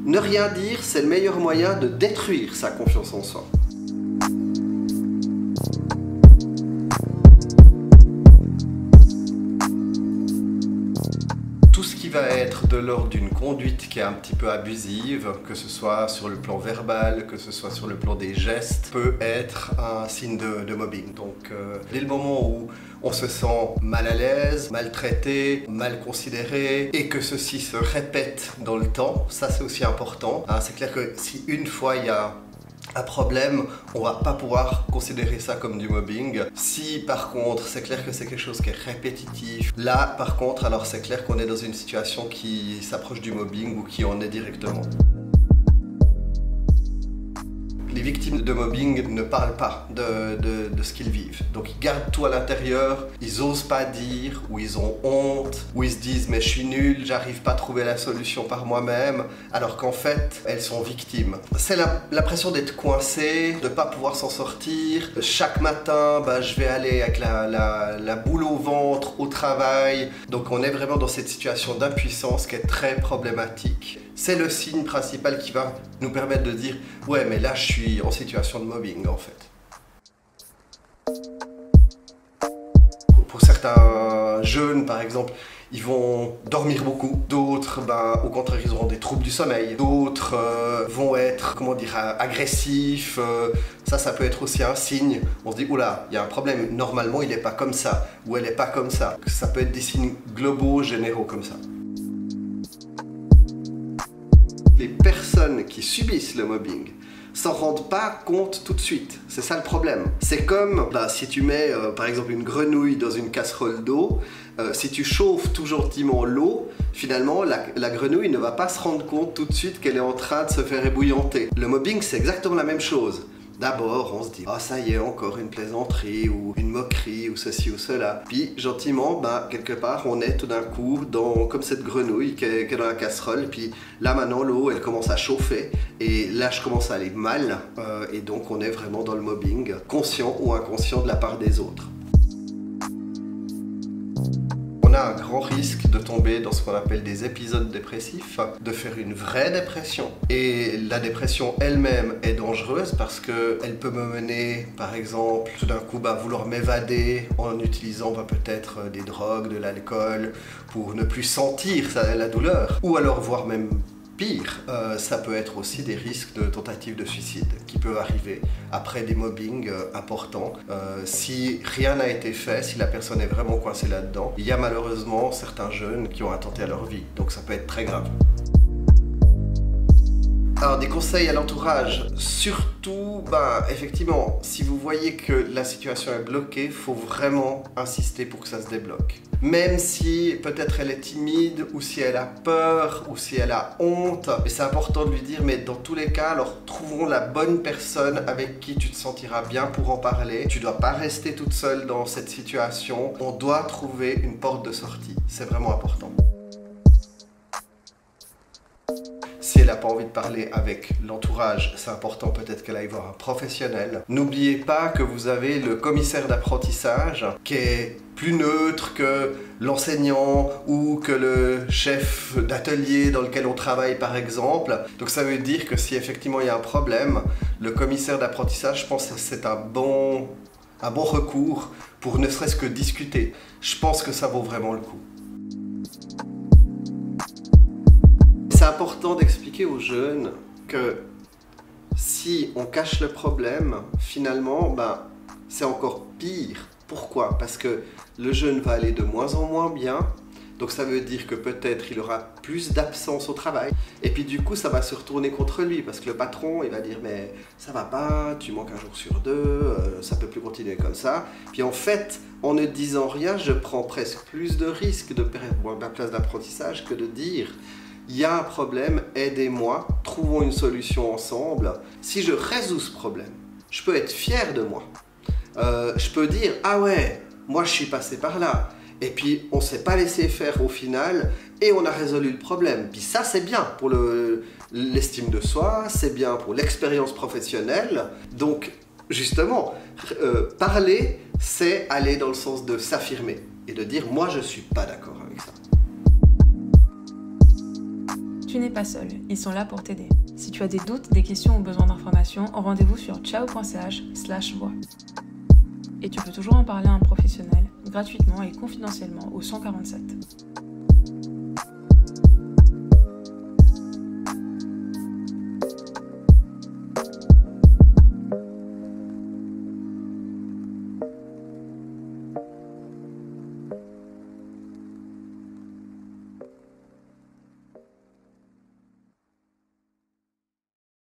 Ne rien dire, c'est le meilleur moyen de détruire sa confiance en soi. Tout ce qui va être de l'ordre d'une conduite qui est un petit peu abusive, que ce soit sur le plan verbal, que ce soit sur le plan des gestes, peut être un signe de mobbing. Donc dès le moment où on se sent mal à l'aise, maltraité, mal considéré, et que ceci se répète dans le temps, ça c'est aussi important. C'est clair que si une fois il y a un problème, on va pas pouvoir considérer ça comme du mobbing. Si par contre c'est clair que c'est quelque chose qui est répétitif, là par contre alors c'est clair qu'on est dans une situation qui s'approche du mobbing ou qui en est directement. Les victimes de mobbing ne parlent pas de ce qu'ils vivent. Donc ils gardent tout à l'intérieur, ils osent pas dire, ou ils ont honte, ou ils se disent mais je suis nul, j'arrive pas à trouver la solution par moi-même, alors qu'en fait elles sont victimes. C'est la pression d'être coincé, de pas pouvoir s'en sortir. Chaque matin, je vais aller avec la boule au ventre au travail. Donc on est vraiment dans cette situation d'impuissance qui est très problématique. C'est le signe principal qui va nous permettre de dire « Ouais, mais là, je suis en situation de mobbing, en fait. » Pour certains jeunes, par exemple, ils vont dormir beaucoup. D'autres, au contraire, ils auront des troubles du sommeil. D'autres vont être, agressifs. Ça peut être aussi un signe. On se dit « Oula, il y a un problème. Normalement, il n'est pas comme ça. » Ou « Elle n'est pas comme ça. » Ça peut être des signes globaux, généraux comme ça. Les personnes qui subissent le mobbing s'en rendent pas compte tout de suite. C'est ça le problème. C'est comme si tu mets par exemple une grenouille dans une casserole d'eau, si tu chauffes tout gentiment l'eau, finalement la grenouille ne va pas se rendre compte tout de suite qu'elle est en train de se faire ébouillanter. Le mobbing, c'est exactement la même chose. D'abord, on se dit « Ah, ça y est, encore une plaisanterie ou une moquerie ou ceci ou cela. » Puis, gentiment, quelque part, on est tout d'un coup comme cette grenouille qui est dans la casserole. Puis là, maintenant, l'eau, elle commence à chauffer. Et là, je commence à aller mal. Et donc, on est vraiment dans le mobbing, conscient ou inconscient de la part des autres. On a un grand risque de tomber dans ce qu'on appelle des épisodes dépressifs, de faire une vraie dépression. Et la dépression elle-même est dangereuse parce qu'elle peut me mener, par exemple, tout d'un coup, vouloir m'évader en utilisant peut-être des drogues, de l'alcool, pour ne plus sentir la douleur. Ou alors, voire même pire, ça peut être aussi des risques de tentative de suicide qui peuvent arriver après des mobbings importants. Si rien n'a été fait, si la personne est vraiment coincée là-dedans, il y a malheureusement certains jeunes qui ont attenté à leur vie, donc ça peut être très grave. Alors des conseils à l'entourage, surtout, effectivement, si vous voyez que la situation est bloquée, il faut vraiment insister pour que ça se débloque. Même si peut-être elle est timide, ou si elle a peur, ou si elle a honte, mais c'est important de lui dire, mais dans tous les cas, alors trouvons la bonne personne avec qui tu te sentiras bien pour en parler. Tu ne dois pas rester toute seule dans cette situation, on doit trouver une porte de sortie, c'est vraiment important. Si elle n'a pas envie de parler avec l'entourage, c'est important peut-être qu'elle aille voir un professionnel. N'oubliez pas que vous avez le commissaire d'apprentissage qui est plus neutre que l'enseignant ou que le chef d'atelier dans lequel on travaille par exemple. Donc ça veut dire que si effectivement il y a un problème, le commissaire d'apprentissage, je pense que c'est un bon recours pour ne serait-ce que discuter. Je pense que ça vaut vraiment le coup. C'est important d'expliquer aux jeunes que si on cache le problème, finalement, c'est encore pire. Pourquoi? Parce que le jeune va aller de moins en moins bien, donc ça veut dire que peut-être il aura plus d'absence au travail, et puis du coup ça va se retourner contre lui, parce que le patron il va dire mais ça va pas, tu manques un jour sur deux, ça peut plus continuer comme ça. Puis en fait, en ne disant rien, je prends presque plus de risques de perdre ma place d'apprentissage que de dire il y a un problème, aidez-moi, trouvons une solution ensemble. Si je résous ce problème, je peux être fier de moi. Je peux dire, ah ouais, moi je suis passé par là. Et puis on ne s'est pas laissé faire au final et on a résolu le problème. Puis ça c'est bien pour l'estime de soi, c'est bien pour l'expérience professionnelle. Donc justement, parler, c'est aller dans le sens de s'affirmer et de dire, moi je ne suis pas d'accord avec ça. Tu n'es pas seul, ils sont là pour t'aider. Si tu as des doutes, des questions ou besoin d'informations, rendez-vous sur ciao.ch/voix. Et tu peux toujours en parler à un professionnel, gratuitement et confidentiellement au 147.